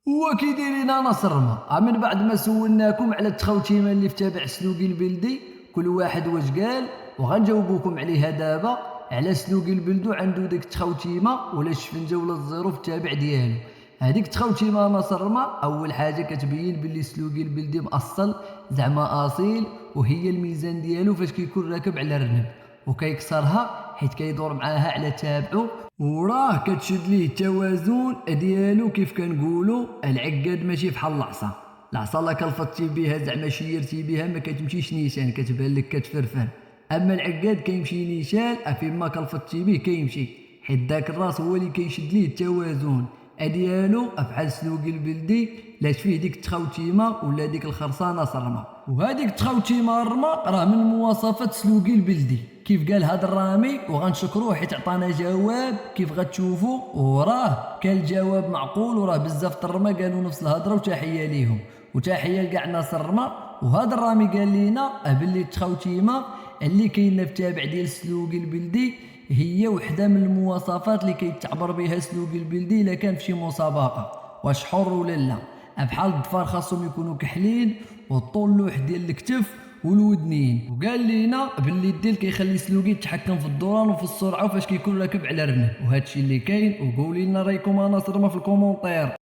هو كي دايرين انا صرمه من بعد ما سولناكم على التخوتيمه اللي في تابع سلوكي البلدي، كل واحد واش قال وغنجاوبوكم عليها دابا. على سلوكي البلدو عنده ديك التخوتيمه ولا الشفنجه ولا الزيرو في التابع ديالو. هذيك التخوتيمه انا صرمه اول حاجه كتبين باللي سلوكي البلدي مأصل زعما اصيل، وهي الميزان ديالو فاش كيكون راكب على الرنب وكيكسرها حيت كيدور معاها على تابعو، وراه كتشد ليه التوازن ديالو. كيف كنقولوا العقاد ماشي بحال العصا، العصا لا كلفتي بها زعما شيرتي بها ما كتمشيش نيشان، كتبان لك كتفرفر. اما العقاد كيمشي نيشان فين ما كلفتي به كيمشي، حيت داك الراس هو اللي كيشد ليه التوازن ديالو. افعال سلوكي البلدي لاش فيه ديك التخوتيمه ولا ديك الخرصانه صرمه. وهذيك التخوتيمه الرمق راه من مواصفات سلوكي البلدي كيف قال هذا الرامي، وغنشكروه حيت عطانا جواب كيف غتشوفوا، وراه كان الجواب معقول. وراه بزاف الرمى قالوا نفس الهضره، وتحيه ليهم وتحيه لكاع الناس الرمى. وهذا الرامي قال لينا باللي التخوتيمه اللي كاينه في التابع ديال سلوكي البلدي هي وحده من المواصفات اللي كيتعبر بها سلوكي البلدي الا كان في شي مسابقه، واش حر ولا لا. بحال الظفار خاصهم يكونوا كحلين والطول لوح ديال الكتف والودنين. وقال لينا باللي الديل كيخلي سلوكي يتحكم في الدوران وفي السرعه وفاش كيكون راكب على رنب، وهذا الشيء اللي كاين. وقولوا لنا رايكم انا صرمه في الكومونتير.